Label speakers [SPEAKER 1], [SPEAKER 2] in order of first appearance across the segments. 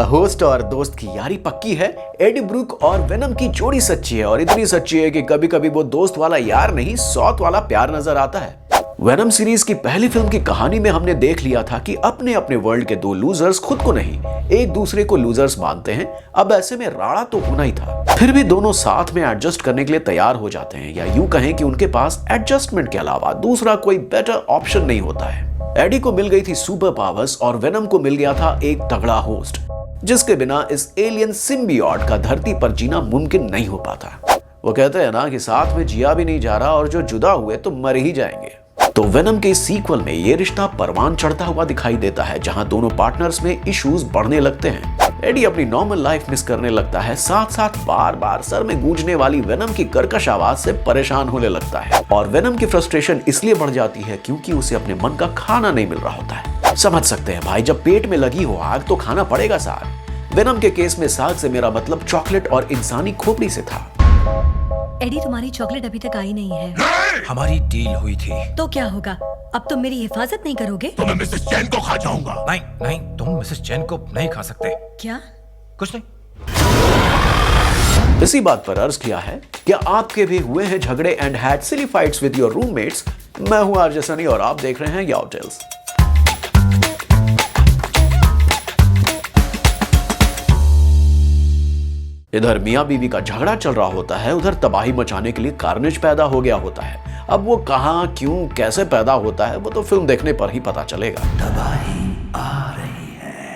[SPEAKER 1] Host और दोस्त की यारी पक्की है। एडी ब्रूक और वेनम की जोड़ी सच्ची है, और इतनी सच्ची है कि कभी कभी वो दोस्त वाला यार नहीं, सौत वाला प्यार नजर आता है। वेनम सीरीज की पहली फिल्म की कहानी में हमने देख लिया था कि अपने अपने वर्ल्ड के दो लूजर्स खुद को नहीं, एक दूसरे को लूजर्स मानते हैं। अब ऐसे में राड़ा तो होना ही था, फिर भी दोनों साथ में एडजस्ट करने के लिए तैयार हो जाते हैं, या यूं कहें कि उनके पास एडजस्टमेंट के अलावा दूसरा कोई बेटर ऑप्शन नहीं होता है। एडी को मिल गई थी सुपर पावर्स और वेनम को मिल गया था एक तगड़ा होस्ट, जिसके बिना इस एलियन सिम्बियोट का धरती पर जीना मुमकिन नहीं हो पाता। वो कहते हैं ना कि साथ में जिया भी नहीं जा रहा, और जो जुदा हुए तो मर ही जाएंगे। तो वेनम के सीक्वल में ये रिश्ता परवान चढ़ता हुआ दिखाई देता है, जहां दोनों पार्टनर्स में इश्यूज बढ़ने लगते हैं। एडी अपनी नॉर्मल लाइफ मिस करने लगता है, साथ साथ बार बार सर में गूंजने वाली वेनम की कर्कश आवाज से परेशान होने लगता है, और वेनम की फ्रस्ट्रेशन इसलिए बढ़ जाती है क्योंकि उसे अपने मन का खाना नहीं मिल रहा होता है। समझ सकते हैं भाई, जब पेट में लगी हो आग तो खाना पड़ेगा साग। वेनम के केस में साग से मेरा मतलब चॉकलेट और इंसानी खोपड़ी से था।
[SPEAKER 2] एडी, तुम्हारी चॉकलेट अभी तक आई नहीं है।
[SPEAKER 3] हमारी डील हुई थी।
[SPEAKER 2] तो क्या होगा? अब तुम मेरी हिफाजत नहीं करोगे?
[SPEAKER 3] तो मैं मिसेस चैन को खा जाऊंगा। नहीं नहीं, तुम मिसेस चैन को नहीं खा सकते।
[SPEAKER 2] क्या?
[SPEAKER 3] कुछ नहीं।
[SPEAKER 1] इसी बात पर अर्ज किया है, क्या आपके भी हुए हैं झगड़े and had silly fights with your roommates? मैं हूं आरजे सनी और आप देख रहे हैं याओ टेल्स। इधर मियां बीवी का झगड़ा चल रहा होता है, उधर तबाही मचाने के लिए कार्नेज पैदा हो गया होता है। अब वो कहां, क्यों, कैसे पैदा होता है वो तो फिल्म देखने पर ही पता चलेगा।
[SPEAKER 3] तबाही आ रही है।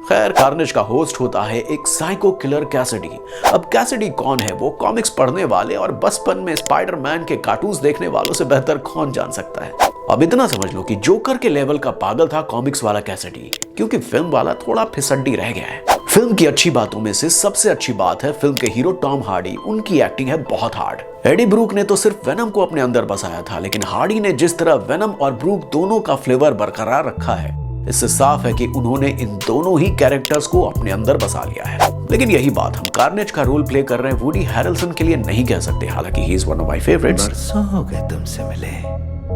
[SPEAKER 1] खैर, कार्नेज का होस्ट होता है एक साइको किलर कैसिडी। अब कैसिडी कौन है वो कॉमिक्स पढ़ने वाले और बचपन में स्पाइडरमैन के कार्टून्स देखने वालों से बेहतर कौन जान सकता है। अब इतना समझ लो कि जोकर के लेवल का पागल था कॉमिक्स वाला कैसिडी, क्योंकि फिल्म वाला थोड़ा फिसड्डी रह गया है। फिल्म की अच्छी बातों में से सबसे अच्छी बात है फिल्म के हीरो टॉम हार्डी। उनकी एक्टिंग है बहुत हार्ड। एडी ब्रूक ने तो सिर्फ वेनम को अपने अंदर बसाया था, लेकिन हार्डी ने जिस तरह वेनम और ब्रूक दोनों का फ्लेवर बरकरार रखा है, इससे साफ है कि उन्होंने इन दोनों ही कैरेक्टर्स को अपने अंदर बसा लिया है। लेकिन यही बात हम कार्नेज का रोल प्ले कर रहे हैं वुडी हैरेल्सन के लिए नहीं कह सकते, हालांकि he is one of my favourites.
[SPEAKER 3] बरसों हो गए तुमसे मिले,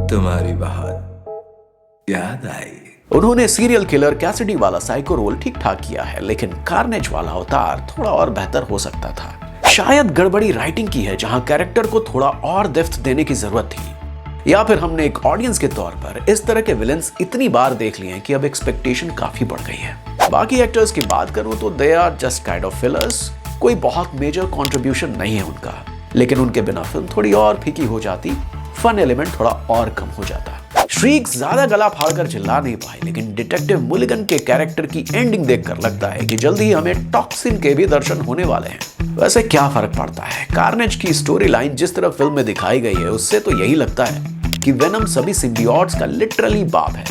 [SPEAKER 3] तुम्हारी बात याद आई।
[SPEAKER 1] उन्होंने सीरियल किलर कैसिडी वाला साइको रोल ठीक ठाक किया है, लेकिन कार्नेज वाला अवतार थोड़ा और बेहतर हो सकता था। शायद गड़बड़ी राइटिंग की है, जहां कैरेक्टर को थोड़ा और डेप्थ देने की जरूरत थी, या फिर हमने एक ऑडियंस के तौर पर इस तरह के विलेंस इतनी बार देख लिए हैं कि अब एक्सपेक्टेशन काफी बढ़ गई है। बाकी एक्टर्स की बात करूं तो they are just kind of fillers. कोई बहुत मेजर कंट्रीब्यूशन नहीं है उनका, लेकिन उनके बिना फिल्म थोड़ी और फीकी हो जाती, फन एलिमेंट थोड़ा और कम हो जाता। श्रीक ज्यादा गला फाड़कर चिल्ला नहीं पाए, लेकिन डिटेक्टिव मुलिगन के कैरेक्टर की एंडिंग देखकर लगता है कि जल्दी ही हमें टॉक्सिन के भी दर्शन होने वाले हैं। वैसे क्या फर्क पड़ता है, कार्नेज की स्टोरी लाइन जिस तरह फिल्म में दिखाई गई है उससे तो यही लगता है कि वेनम सभी सिम्बियोट्स का लिटरली बाप है।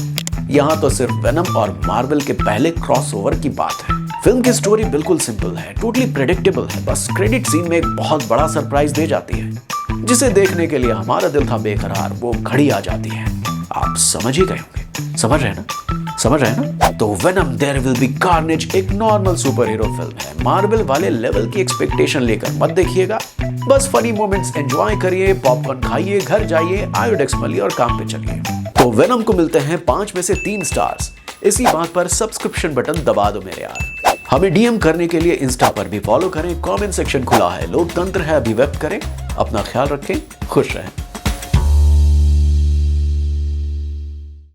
[SPEAKER 1] यहाँ तो सिर्फ वेनम और मार्वल के पहले क्रॉसओवर की बात है। फिल्म की स्टोरी बिल्कुल सिंपल है, टोटली प्रेडिक्टेबल है, बस क्रेडिट सीन में एक बहुत बड़ा सरप्राइज दे जाती है, जिसे देखने के लिए हमारा दिल था बेकरार, वो घड़ी आ जाती है। आप समझ ही गए होंगे, समझ रहे हैं ना? तो Venom there will be Carnage एक नॉर्मल सुपर हीरो फिल्म है। मार्वल वाले लेवल की एक्सपेक्टेशन लेकर मत देखिएगा, बस फनी मोमेंट्स एंजॉय करिए, पॉपकॉर्न खाइए, घर जाइए, आयोडेक्स मलिए और काम पे चलिए। तो वेनम को मिलते हैं 5 में से 3 स्टार्स। इसी बात पर सब्सक्रिप्शन बटन दबा दो मेरे यार। हमें डीएम करने के लिए इंस्टा पर भी फॉलो करें, कमेंट सेक्शन खुला है, लोकतंत्र है, अभिव्यक्त करें। अपना ख्याल रखें, खुश रहें।